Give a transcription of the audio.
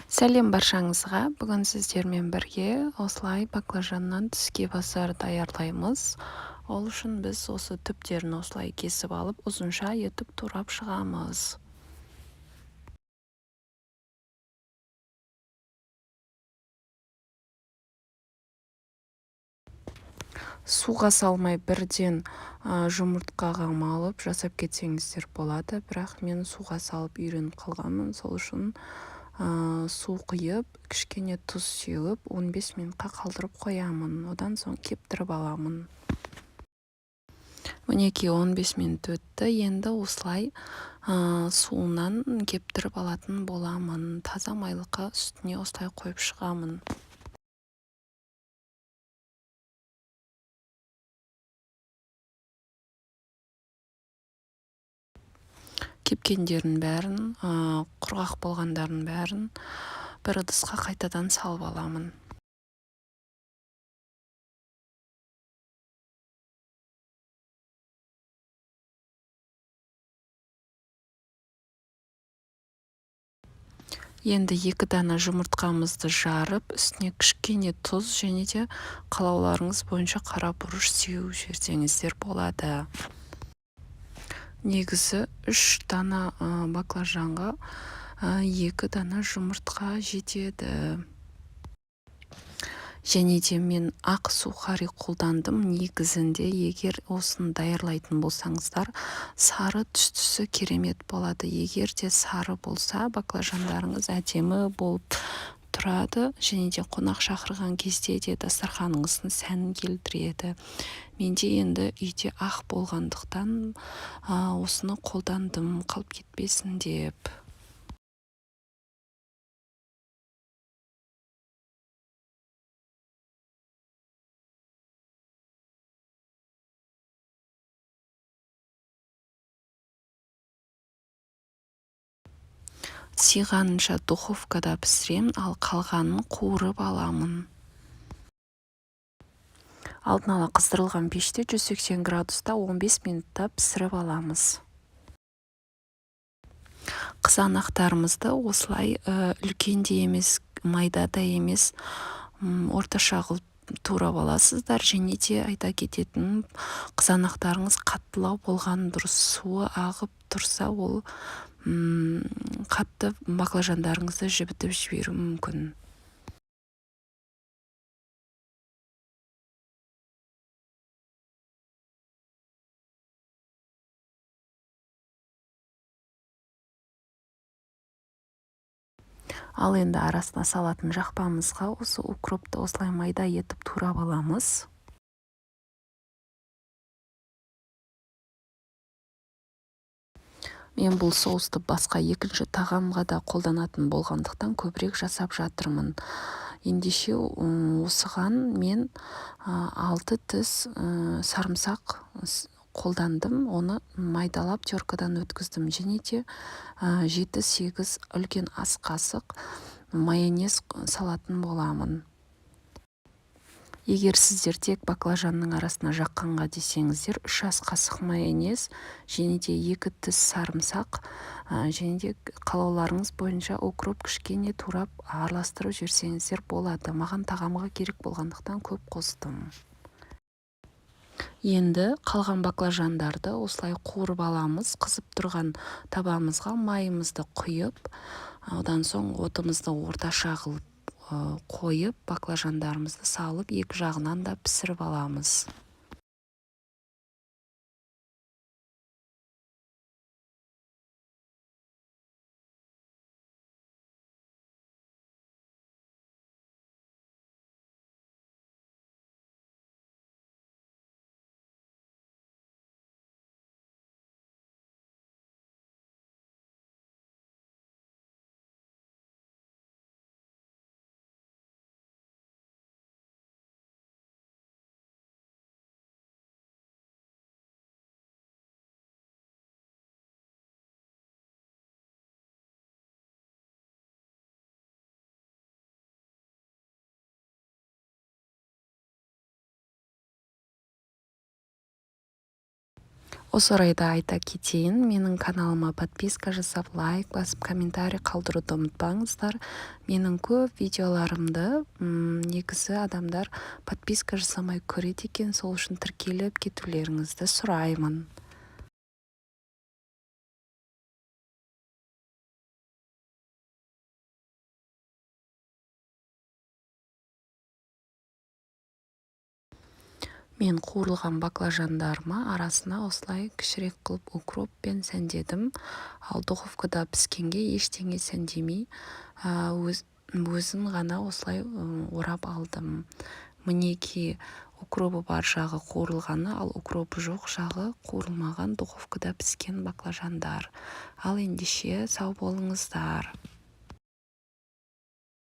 Сәлем баршаңызға. Бүгін сіздермен бірге осылай баклажаннан тіске-басар даярлаймыз. Ол үшін біз осы түптерін осылай кесіп алып, ұзынша етіп турап шығамыз. Суға салмай бірден жұмыртқаға малып жасап кетсеңіздер болады, бірақ мен суға салып үйреніп қалғанмын. Сол үшін су құйып, кішкене тұз сеуіп, 15 минутқа қалдырып қоямын. Одан соң кептіріп аламын. Мінекей 15 минут өтті. Енді осылай суынан кептіріп алатын боламын. Таза майлыққа үстіне осылай қойып шығамын. Кепкендерін бәрін, құрғақ болғандарын бәрін бір ыдысқа қайтадан салып аламын. Енді 2 дана жұмыртқамызды жарып, үстіне кішкене тұз және де қалауларыңыз бойынша қара бұрыш сеуіп жіберсеңіздер болады. Негізі 3 дана баклажанға 2 дана жұмыртқа жетеді. Және де мен ақ сухари қолдандым. Негізінде егер осыны даярлайтын болсаңыздар, сары түстісі керемет болады. Егер де сары болса, баклажандарыңыз әдемі болып тұрады, және де қонақ шақырған кезде де дастарханыңыздың сәнін келтіреді. Менде енді үйде ақ болғандықтан осыны қолдандым, қалып кетпесін деп. Сиғанынша духовкада пісіремін, ал қалғанын қуырып аламын. Алдын ала қыздырылған пеште 180 градуста 15 минутта пісіріп аламыз. Қызанақтарымызды осылай үлкен де емес, майда да емес, орташа қылып турап аласыздар. Және де айта кететін, қызанақтарыңыз қаттылау болған дұрыс. Суы ағып тұрса, ол қатты баклажандарыңызды жібітіп жіберуі мүмкін. Ал енді арасына салатын жақпамызға осы укропты осылай майда етіп турап аламыз. Мен бұл соусты басқа екінші тағамға да қолданатын болғандықтан көбірек жасап жатырмын. Ендеше осыған мен 6 тіс сарымсақ қолдандым. Оны майдалап теркадан өткіздім. Және де 7-8 үлкен ас қасық майонез салатын боламын. Егер сіздер тек баклажанның арасына жаққанға десеңіздер, 3 ас қасық майонез, және де 2 тіс сарымсақ, және де қалауларыңыз бойынша укроп кішкене турап араластырып жіберсеңіздер болады. Маған тағамға керек болғандықтан көп қостым. Енді қалған баклажандарды осылай қуырып аламыз. Қызып тұрған табамызға майымызды құйып, одан соң отымызды орташа қылып қойып, баклажандарымызды салып, екі жағынан да пісіріп аламыз. Осы орайда айта кетейін, менің каналыма подписка жасап, лайк басып, комментарий қалдыруды ұмытпаңыздар. Менің көп видеоларымды негізі адамдар подписка жасамай көреді екен, сол үшін тіркеліп кетулеріңізді сұраймын. Мен қуырылған баклажандарыма арасына осылай кішірек қылып укроппен сәндедім. Ал духовкада піскенге ештеңе сәндемей, өзін ғана осылай орап алдым. Мінеки укробы бар жағы қуырылғаны, ал укробы жоқ жағы қуырылмаған духовкада піскен баклажандар. Ал ендеше сау болыңыздар.